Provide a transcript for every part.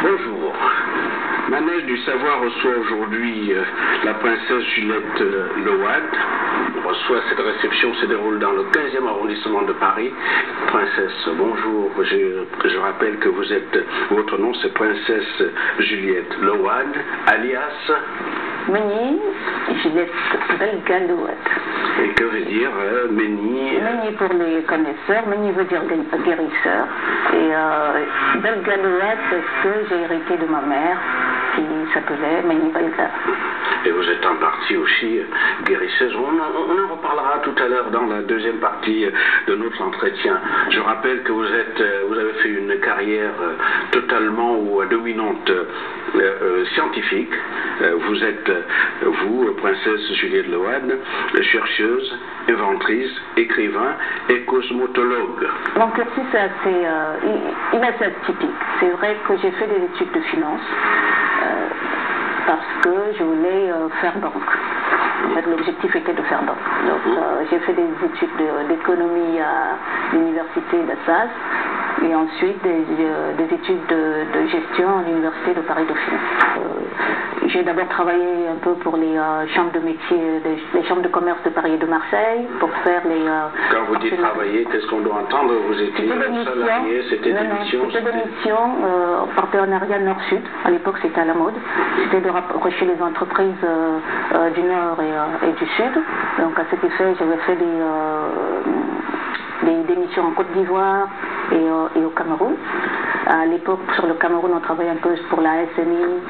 Bonjour. Manège du savoir reçoit aujourd'hui la princesse Juliette Lewad. Cette réception se déroule dans le 15e arrondissement de Paris. Princesse, bonjour. Je rappelle que votre nom c'est princesse Juliette Lewad, alias Méni Juliette Belga-Lewad. Et que veut dire Méni? Méni pour les connaisseurs, Méni veut dire guérisseur. Et Belga-Lewad parce que j'ai hérité de ma mère qui s'appelait Méni Belga. Et vous êtes en partie aussi guérisseuse. On en reparlera tout à l'heure dans la deuxième partie de notre entretien. Je rappelle que vous avez fait une carrière totalement ou dominante scientifique. Vous êtes, princesse Juliette Lewad, chercheuse, inventrice, écrivain et cosmotologue. Mon cursus est assez atypique. C'est vrai que j'ai fait des études de finance. Parce que je voulais faire banque. En fait, l'objectif était de faire banque. Donc, j'ai fait des études d'économie à l'université d'Assas et ensuite des études de gestion à l'université de Paris-Dauphine. J'ai d'abord travaillé un peu pour les chambres de métier, les chambres de commerce de Paris et de Marseille pour faire les... Quand vous dites travailler, qu'est-ce qu'on doit entendre? Vous étiez salarié, c'était des missions? C'était des missions en partenariat Nord-Sud. À l'époque, c'était à la mode. C'était de rapprocher les entreprises du Nord et du Sud. Donc à cet effet, j'avais fait des missions en Côte d'Ivoire et au Cameroun. À l'époque, sur le Cameroun, on travaillait un peu pour la SMI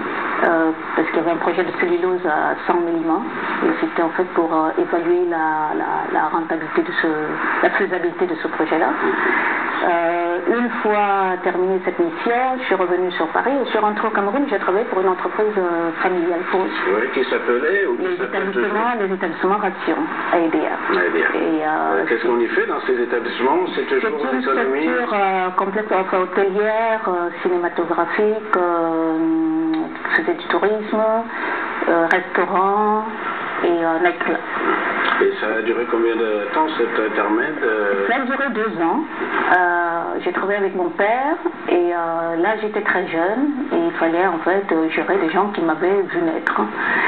parce qu'il y avait un projet de cellulose à 100 milliments et c'était en fait pour évaluer la rentabilité la faisabilité de ce projet-là. Une fois terminée cette mission, je suis revenue sur Paris et je suis rentrée au Cameroun. J'ai travaillé pour une entreprise familiale. Oui, qui s'appelait les établissements Ration, AEDA. Qu'est-ce qu'on y fait dans ces établissements? C'est toujours une structure complète, enfin, hôtelière, cinématographique, faisait du tourisme, restaurant et nightclub. Et ça a duré combien de temps cet intermède? Ça a duré 2 ans. J'ai travaillé avec mon père et là j'étais très jeune et il fallait en fait gérer des gens qui m'avaient vu naître.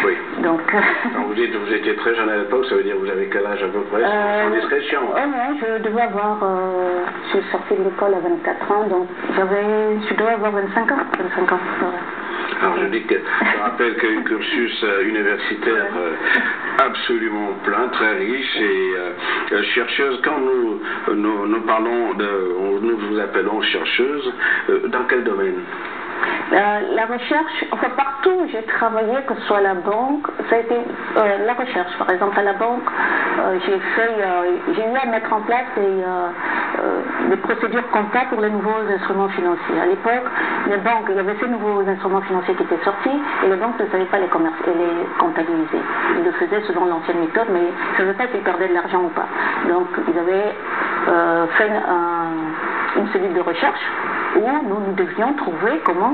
Oui. Donc, quand vous dites que vous étiez très jeune à l'époque, ça veut dire que vous avez quel âge à peu près? Sans discrétion. Non, je devais avoir... je suis sortie de l'école à 24 ans, donc je devais avoir 25 ans. 25 ans. Alors je rappelle qu'un cursus universitaire absolument plein, très riche et chercheuse. Quand nous parlons nous vous appelons chercheuse, dans quel domaine? La recherche, enfin partout où j'ai travaillé, que ce soit à la banque, ça a été la recherche. Par exemple, à la banque, j'ai eu à mettre en place des procédures comptables pour les nouveaux instruments financiers. À l'époque, les banques, il y avait ces nouveaux instruments financiers qui étaient sortis et les banques ne savaient pas les comptabiliser. Ils le faisaient selon l'ancienne méthode, mais ils ne savaient pas s'ils perdaient de l'argent ou pas. Donc, ils avaient fait une cellule de recherche où nous devions trouver comment